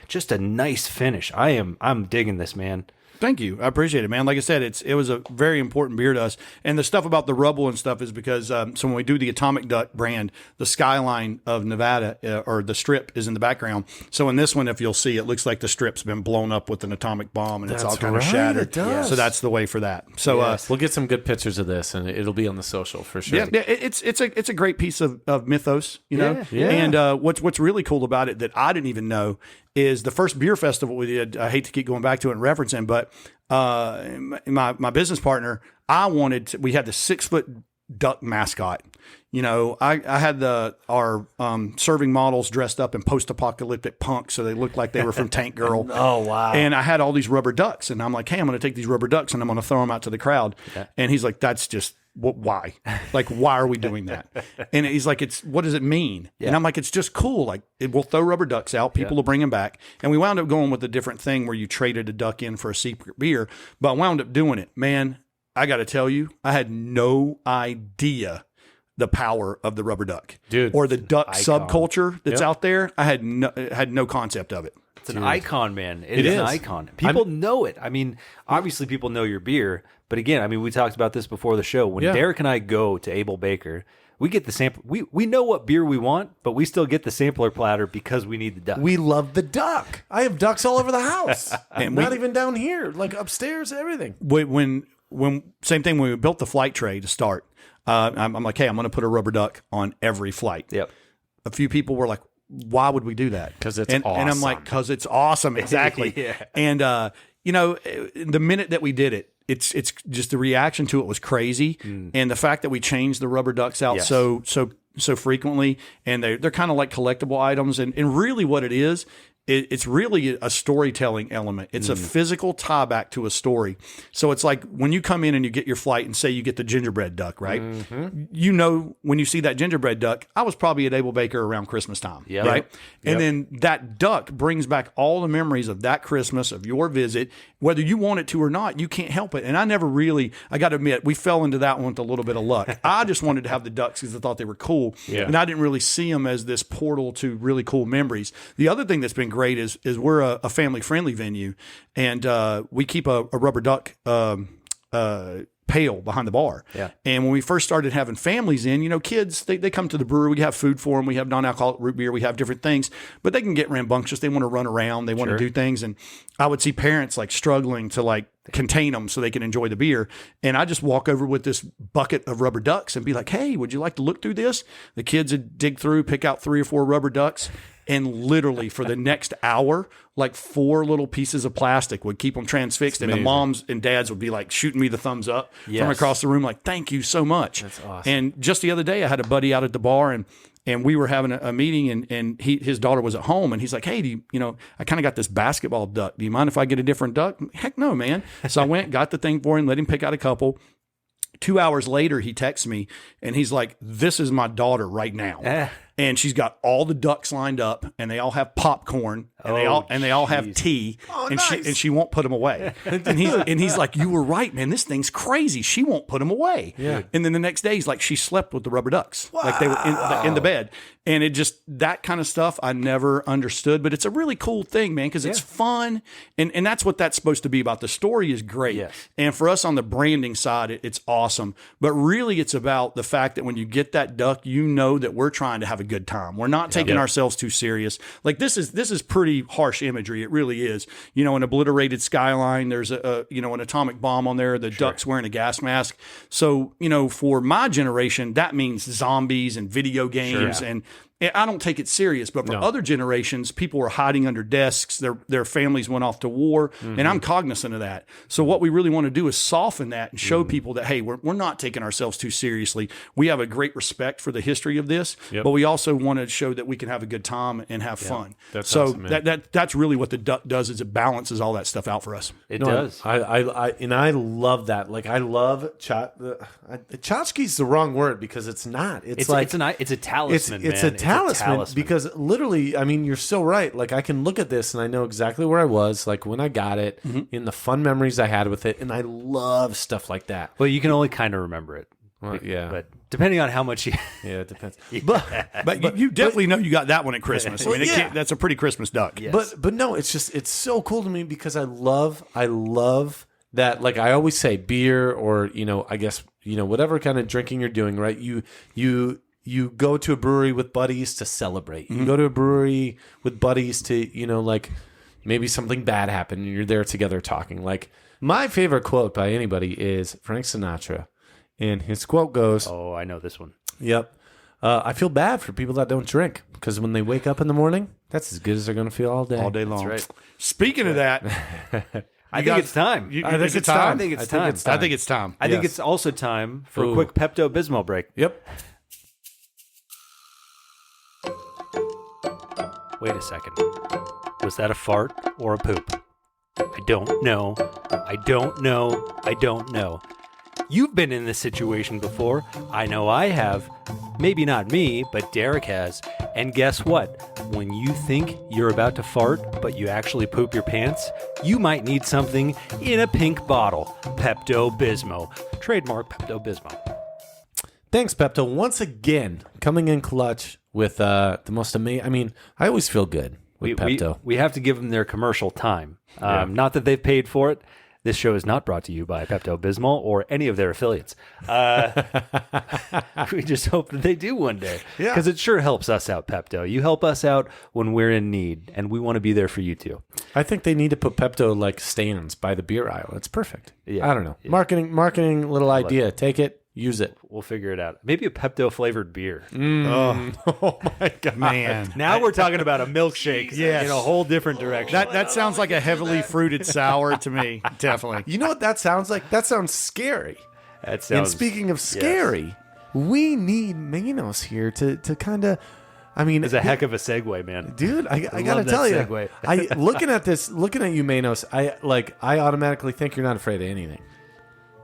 just a nice finish. I'm digging this, man. Thank you. I appreciate it, man. Like I said, it was a very important beer to us. And the stuff about the rubble and stuff is because so when we do the Atomic Duck brand, the skyline of Nevada or the strip is in the background. So in this one, if you'll see, it looks like the strip's been blown up with an atomic bomb and it's all kind of shattered. It does. So that's the way for that. So we'll get some good pictures of this, and it'll be on the social for sure. Yeah, it's a great piece of mythos, know. Yeah. And what's really cool about it that I didn't even know is the first beer festival we did. I hate to keep going back to it and referencing, but my business partner, we had the 6-foot duck mascot. I had our serving models dressed up in post-apocalyptic punk, so they looked like they were from Tank Girl. Oh, wow. And I had all these rubber ducks, and I'm like, hey, I'm going to take these rubber ducks and I'm going to throw them out to the crowd. Yeah. And he's like, that's just, why? Like, why are we doing that? And he's like, what does it mean? Yeah. And I'm like, it's just cool. Like, we'll throw rubber ducks out. People will bring them back. And we wound up going with a different thing where you traded a duck in for a secret beer, but I wound up doing it. Man, I got to tell you, I had no idea the power of the rubber duck, Dude, or the duck icon. subculture that's out there. I had no concept of it. It's an icon, man. It is an icon. People know it. I mean, obviously people know your beer, but again, I mean, we talked about this before the show. When Derek and I go to Able Baker, we get the sample. We know what beer we want, but we still get the sampler platter because we need the duck. We love the duck. I have ducks all over the house. And not even down here, like upstairs, everything. When same thing when we built the flight tray to start, I'm like, hey, I'm going to put a rubber duck on every flight. Yep. A few people were like, why would we do that? Because it's awesome. And I'm like, because it's awesome. Exactly. Yeah. And, the minute that we did it, it's just the reaction to it was crazy. And the fact that we changed the rubber ducks out so frequently, and they're kind of like collectible items. And really what it is, it's really a storytelling element. It's a physical tie back to a story. So it's like when you come in and you get your flight and say you get the gingerbread duck, right? You know, when you see that gingerbread duck, I was probably at Able Baker around Christmas time, right? Yep. And then that duck brings back all the memories of that Christmas, of your visit, whether you want it to or not. You can't help it. And I got to admit, we fell into that one with a little bit of luck. I just wanted to have the ducks because I thought they were cool. Yeah. And I didn't really see them as this portal to really cool memories. The other thing that's been great is we're a family friendly venue, and we keep a rubber duck pail behind the bar. Yeah. And when we first started having families in, kids, they come to the brewery, we have food for them, we have non-alcoholic root beer, we have different things, but they can get rambunctious. They want to run around, they want to do things. And I would see parents like struggling to like contain them so they can enjoy the beer. And I just walk over with this bucket of rubber ducks and be like, hey, would you like to look through this? The kids would dig through, pick out 3 or 4 rubber ducks. And literally for the next hour, like 4 little pieces of plastic would keep them transfixed. And the moms and dads would be like shooting me the thumbs up from across the room, like, thank you so much. That's awesome. And just the other day, I had a buddy out at the bar, and we were having a meeting, and his daughter was at home, and he's like, hey, I kind of got this basketball duck. Do you mind if I get a different duck? Heck no, man. So I went, got the thing for him, let him pick out a couple. 2 hours later, he texts me, and he's like, this is my daughter right now. And she's got all the ducks lined up, and they all have popcorn, and they all have tea, and she won't put them away. and he's like, you were right, man. This thing's crazy. She won't put them away. Yeah. And then the next day, he's like, she slept with the rubber ducks, like they were in the bed. And it just, that kind of stuff I never understood, but it's a really cool thing, man, because it's fun, and that's what that's supposed to be about. The story is great, and for us on the branding side, it's awesome. But really, it's about the fact that when you get that duck, you know that we're trying to have a good time. We're not taking ourselves too serious. Like this is pretty harsh imagery. It really is. An obliterated skyline. There's an atomic bomb on there. The duck's wearing a gas mask. So for my generation, that means zombies and video games and I don't take it serious, but for other generations, people were hiding under desks. Their families went off to war, and I'm cognizant of that. So what we really want to do is soften that and show people that, hey, we're not taking ourselves too seriously. We have a great respect for the history of this, but we also want to show that we can have a good time and have fun. That's awesome, man. That's really what the duck does, is it balances all that stuff out for us. It does. I love that. Like I love tchotchke's the wrong word because it's not. It's a talisman. It's a talisman because literally, I mean, you're so right. Like I can look at this and I know exactly where I was, like when I got it, in the fun memories I had with it, and I love stuff like that. Well, you can only kind of remember it. Well, but depending on how much you, it depends. But you definitely know you got that one at Christmas. I mean, that's a pretty Christmas duck. Yes. But no, it's so cool to me because I love that. Like I always say, beer or I guess whatever kind of drinking you're doing, right? You go to a brewery with buddies to celebrate. You go to a brewery with buddies to, like maybe something bad happened and you're there together talking. Like my favorite quote by anybody is Frank Sinatra. And his quote goes, oh, I know this one. Yep. I feel bad for people that don't drink because when they wake up in the morning, that's as good as they're going to feel all day. All day long. That's right. Speaking of that, I think it's time. I think it's time. I think it's time. I think it's also time for a quick Pepto-Bismol break. Yep. Wait a second. Was that a fart or a poop? I don't know. I don't know. You've been in this situation before. I know I have. Maybe not me, but Derek has. And guess what? When you think you're about to fart, but you actually poop your pants, you might need something in a pink bottle. Pepto-Bismol. Trademark Pepto-Bismol. Thanks, Pepto. Once again, coming in clutch with the most amazing. I mean, I always feel good with Pepto. We have to give them their commercial time. Not that they've paid for it. This show is not brought to you by Pepto-Bismol or any of their affiliates. We just hope that they do one day. Because it sure helps us out, Pepto. You help us out when we're in need, and we want to be there for you too. I think they need to put Pepto like stands by the beer aisle. It's perfect. Yeah. I don't know. Marketing little idea. Take it. Use it. We'll figure it out. Maybe a Pepto flavored beer. Oh my God. Man. Now we're talking about a milkshake Yes. in a whole different direction. That sounds like a heavily fruited sour to me. Definitely. You know what that sounds like? That sounds scary. That And sounds, speaking of scary, we need Manos here to kind of, I mean, it's a heck of a segue, man. dude, I love gotta that tell you, segue. looking at you, Manos, I automatically think you're not afraid of anything.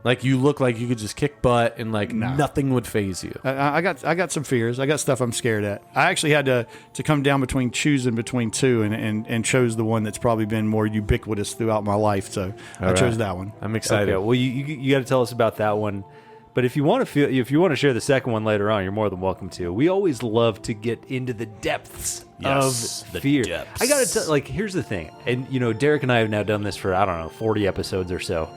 Like you look like you could just kick butt and like nothing would faze you. I got some fears. I got stuff I'm scared at. I actually had to come down choosing between two and chose the one that's probably been more ubiquitous throughout my life. So I chose that one. I'm excited. Okay, well, you got to tell us about that one. But if you want to share the second one later on, you're more than welcome to. We always love to get into the depths of fear. depths. I got to tell, like, here's the thing, and Derek and I have now done this for 40 episodes or so.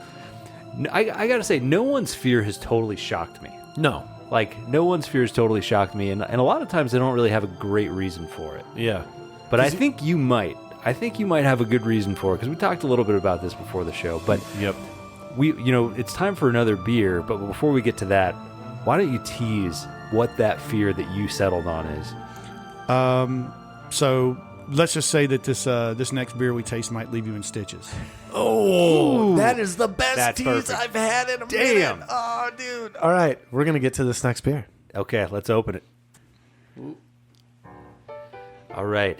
I got to say, no one's fear has totally shocked me. No. Like, no one's fear has totally shocked me, and a lot of times they don't really have a great reason for it. Yeah. But I think you might. I think you might have a good reason for it, because we talked a little bit about this before the show. But Yep. it's time for another beer. But before we get to that, why don't you tease what that fear that you settled on is? So let's just say that this next beer we taste might leave you in stitches. Oh, that is the best That's tease perfect. I've had in a Damn. minute. Oh, dude. All right, we're going to get to this next beer. Okay, let's open it. All right.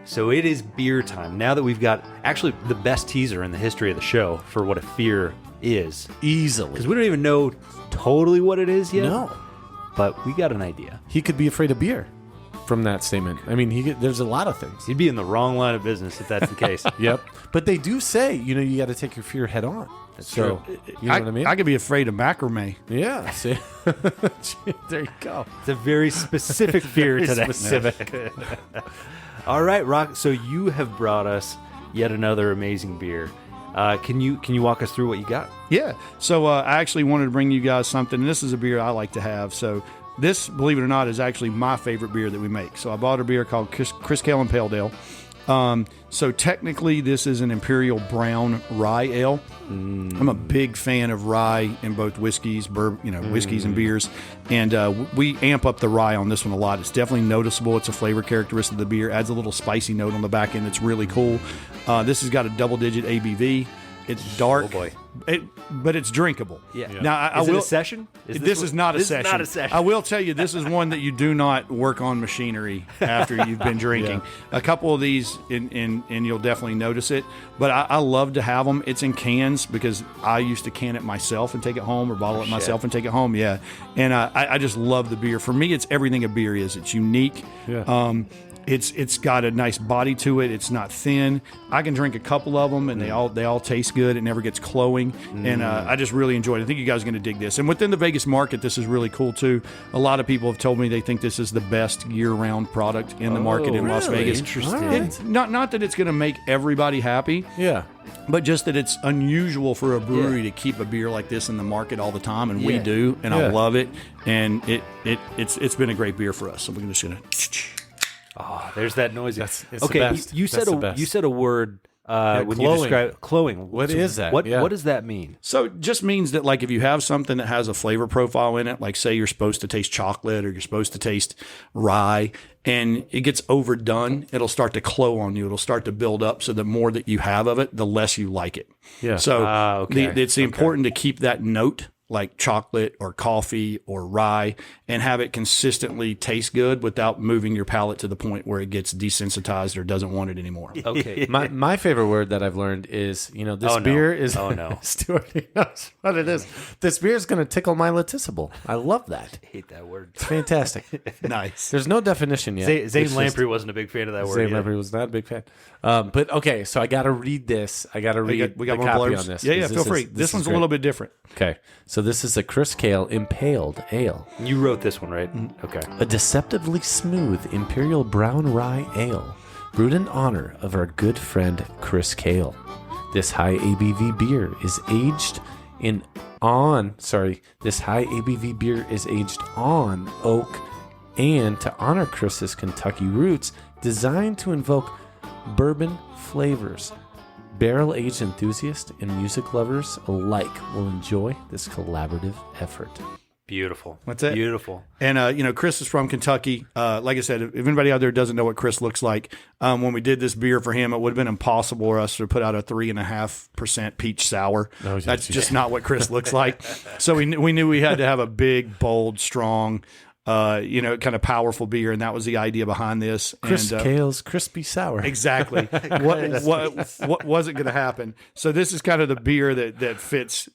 So it is beer time. Now that we've got actually the best teaser in the history of the show for what a fear is. Easily. Because we don't even know totally what it is yet. No. But we got an idea. He could be afraid of beer from that statement. I mean, there's a lot of things. You'd be in the wrong line of business if that's the case. Yep. But they do say, you got to take your fear head on. That's so, true. you know what I mean? I could be afraid of macrame. Yeah. See? There you go. It's a very specific fear Very today. specific. All right, Rock. So you have brought us yet another amazing beer. Can you walk us through what you got? Yeah. So I actually wanted to bring you guys something. And this is a beer I like to have. So this, believe it or not, is actually my favorite beer that we make. So I bought a beer called Kael Impale'd Ale. So technically, this is an Imperial Brown Rye Ale. I'm a big fan of rye in both whiskeys, whiskeys and beers, and we amp up the rye on this one a lot. It's definitely noticeable. It's a flavor characteristic of the beer. Adds a little spicy note on the back end. It's really cool. This has got a double-digit ABV. It's dark. Oh boy. But it's drinkable. Yeah. Now I Is will. it a session? This is not a session. This is not a session. I will tell you, this is one that you do not work on machinery after you've been drinking. A couple of these, and you'll definitely notice it. But I love to have them. It's in cans because I used to can it myself and take it home, or bottle it myself and take it home. Yeah, and I just love the beer. For me, it's everything a beer is. It's unique. Yeah. It's got a nice body to it. It's not thin. I can drink a couple of them, and they all taste good. It never gets cloying, and I just really enjoyed it. I think you guys are going to dig this. And within the Vegas market, this is really cool too. A lot of people have told me they think this is the best year-round product in the market in Las really? Vegas. Interesting. It's not that it's going to make everybody happy, Yeah. but just that it's unusual for a brewery to keep a beer like this in the market all the time, and we do, and I love it. And it's been a great beer for us. So we're just going to. Oh, there's that noise. It's okay, the best. you said That's the best. you said a word when you cloying. describe cloying. What is that? What Yeah. what does that mean? So it just means that, like, if you have something that has a flavor profile in it, like say you're supposed to taste chocolate or you're supposed to taste rye, and it gets overdone, it'll start to clow on you. It'll start to build up. So the more that you have of it, the less you like it. Yeah. So okay. it's important to keep that note, like chocolate or coffee or rye, and have it consistently taste good without moving your palate to the point where it gets desensitized or doesn't want it anymore. Okay. My favorite word that I've learned is, this beer is. Oh, no. Stuart, he knows what it is. This beer is going to tickle my latissible. I love that. I hate that word. It's fantastic. Nice. There's no definition yet. Zane It's just- Lamprey wasn't a big fan of that word. Zane either. Lamprey was not a big fan. But okay, so I got to read this. I got to read We got the more copy blurbs on this. Yeah, 'cause feel free. This one's a great. little bit different. Okay. So this is a Chris Kael Impale'd Ale. You wrote this one, right? Okay. A deceptively smooth Imperial Brown Rye Ale, brewed in honor of our good friend Chris Kael. This high ABV beer is aged on oak, and to honor Chris's Kentucky roots, designed to invoke bourbon flavors. Barrel-aged enthusiasts and music lovers alike will enjoy this collaborative effort. Beautiful. That's it. Beautiful. And, Chris is from Kentucky. Like I said, if anybody out there doesn't know what Chris looks like, when we did this beer for him, it would have been impossible for us to put out a 3.5% peach sour. No, That's just not what Chris looks like. So we knew we had to have a big, bold, strong, kind of powerful beer, and that was the idea behind this. Chris Kael's Crispy Sour. Exactly. what wasn't going to happen? So this is kind of the beer that fits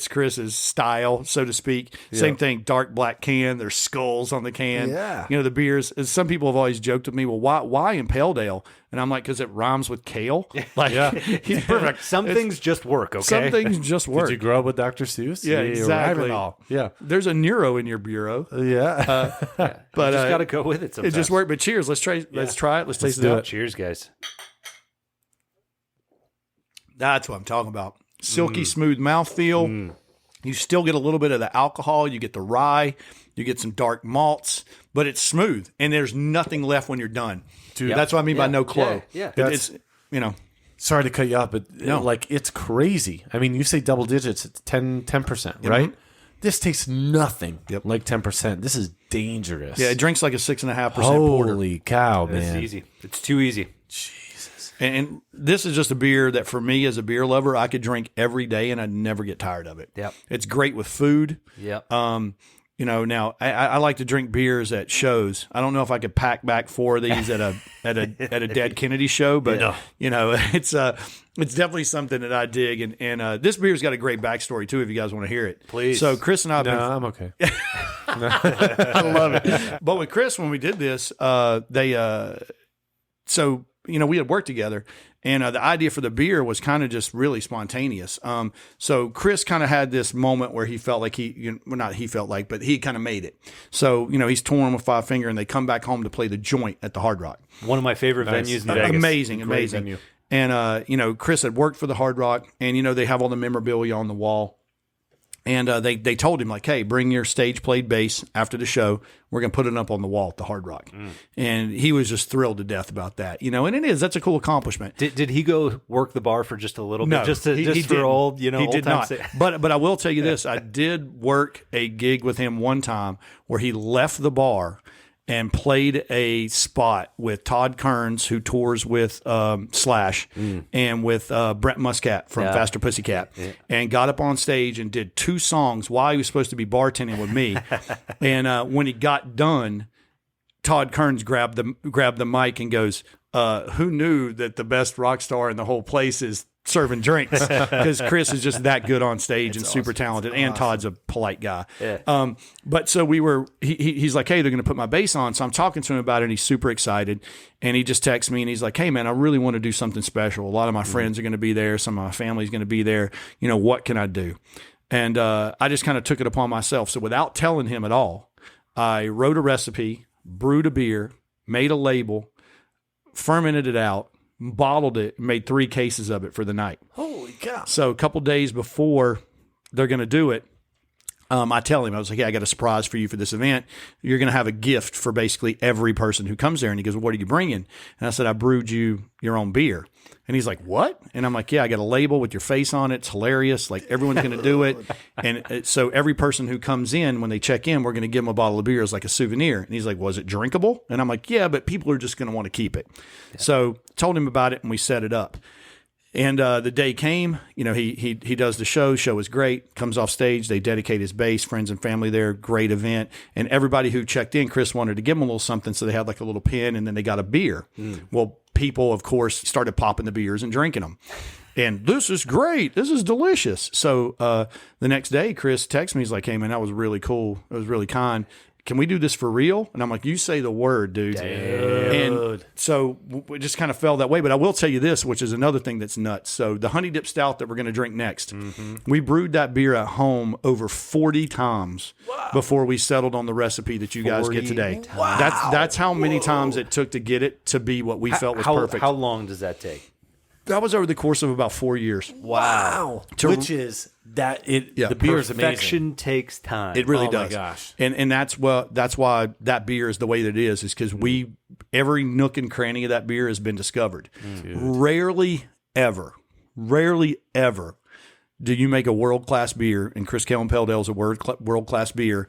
Chris's style, so to speak. Yep. Same thing, dark black can. There's skulls on the can. Yeah. The beers. Some people have always joked with me, well, why Impale'd Ale? And I'm like, because it rhymes with kale. Like, he's perfect. Some things just work. Okay. Some things just work. Did you grow up with Dr. Seuss? Yeah, exactly. Yeah. There's a Nero in your bureau. Yeah. But you just got to go with it sometimes. It just worked. But cheers. Let's try it. Let's taste it do out. it. Cheers, guys. That's what I'm talking about. Silky smooth mouthfeel. You still get a little bit of the alcohol. You get the rye. You get some dark malts. But it's smooth. And there's nothing left when you're done. Dude, that's what I mean by no clo. Yeah. It's, Sorry to cut you off, but it's crazy. I mean, you say double digits, it's 10%, right? This tastes nothing like 10%. This is dangerous. Yeah, it drinks like a 6.5% porter. Holy cow, man. It's easy. It's too easy. Jesus. And this is just a beer that for me as a beer lover, I could drink every day and I'd never get tired of it. Yep. It's great with food. Yep. Now I like to drink beers at shows. I don't know if I could pack back 4 of these at a Dead Kennedy show, but it's definitely something that I dig. And this beer's got a great backstory too, if you guys want to hear it. Please. So Chris and I, I'm okay. I love it. But with Chris, when we did this, we had worked together. And the idea for the beer was kind of just really spontaneous. So Chris kind of had this moment where he felt like but he kind of made it. So, he's touring with Five Finger and they come back home to play the Joint at the Hard Rock. One of my favorite venues in Vegas. Amazing. Venue. And, Chris had worked for the Hard Rock and, they have all the memorabilia on the wall. And they told him, like, hey, bring your stage-played bass after the show. We're going to put it up on the wall at the Hard Rock. And he was just thrilled to death about that. And that's a cool accomplishment. Did he go work the bar for just a little bit? No, he for old, he old did not. times? But I will tell you this. I did work a gig with him one time where he left the bar and played a spot with Todd Kearns, who tours with Slash, and with Brett Muscat from Faster Pussycat, and got up on stage and did 2 songs while he was supposed to be bartending with me. And when he got done, Todd Kearns grabbed the mic and goes, who knew that the best rock star in the whole place is serving drinks? Because Chris is just that good on stage and super talented, and Todd's a polite guy. Yeah. But so he's like, hey, they're going to put my bass on. So I'm talking to him about it, and he's super excited. And he just texts me, and he's like, hey, man, I really want to do something special. A lot of my friends are going to be there. Some of my family's going to be there. What can I do? And I just kind of took it upon myself. So without telling him at all, I wrote a recipe, brewed a beer, made a label, fermented it out, bottled it, made 3 cases of it for the night. Holy cow. So a couple days before they're going to do it, I tell him, I was like, hey, I got a surprise for you for this event. You're going to have a gift for basically every person who comes there. And he goes, well, what are you bringing? And I said, I brewed you your own beer. And he's like, what? And I'm like, yeah, I got a label with your face on it. It's hilarious. Like, everyone's going to do it. And so every person who comes in, when they check in, we're going to give them a bottle of beer as like a souvenir. And he's like, was it drinkable? And I'm like, yeah, but people are just going to want to keep it. Yeah. So told him about it, and we set it up. And the day came, he does the show. Show was great. Comes off stage. They dedicate his bass, friends and family there. Great event. And everybody who checked in, Chris wanted to give them a little something. So they had like a little pin, and then they got a beer. Well, people, of course, started popping the beers and drinking them. And this is great. This is delicious. So the next day, Chris texts me. He's like, hey, man, that was really cool. It was really kind. can we do this for real? And I'm like, you say the word, dude. And so we just kind of fell that way. But I will tell you this, which is another thing that's nuts. So the honey dip stout that we're going to drink next, we brewed that beer at home over 40 times before we settled on the recipe that you guys get today. Wow. That's how many times it took to get it to be what we felt was perfect. How long does that take? That was over the course of about 4 years. Wow. Which is the beer is amazing. Perfection takes time. It really Oh does. my gosh. And that's why that beer is the way that it is because every nook and cranny of that beer has been discovered. Rarely ever do you make a world-class beer, and Chris Kael Impale'd is a world-class beer,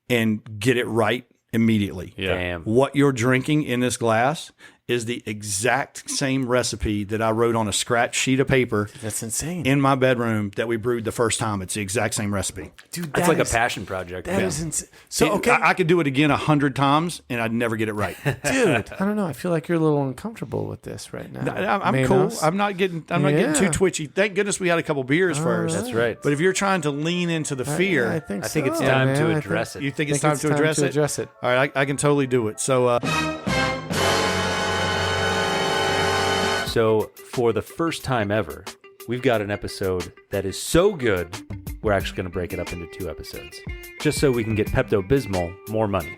and get it right immediately. Yeah. Damn. What you're drinking in this glass is the exact same recipe that I wrote on a scratch sheet of paper That's insane. in my bedroom that we brewed the first time. It's the exact same recipe. Dude, That's like a passion project. That is insane. So, okay. I could do it again 100 times and I'd never get it right. Dude, I don't know. I feel like you're a little uncomfortable with this right now. I'm cool. Manos. I'm not getting too twitchy. Thank goodness we had a couple beers first. That's right. But if you're trying to lean into the fear, I think I think it's so, time man. to I address it. you think it's time to address it? All right, I can totally do it. So, for the first time ever, we've got an episode that is so good, we're actually going to break it up into 2 episodes, just so we can get Pepto-Bismol more money.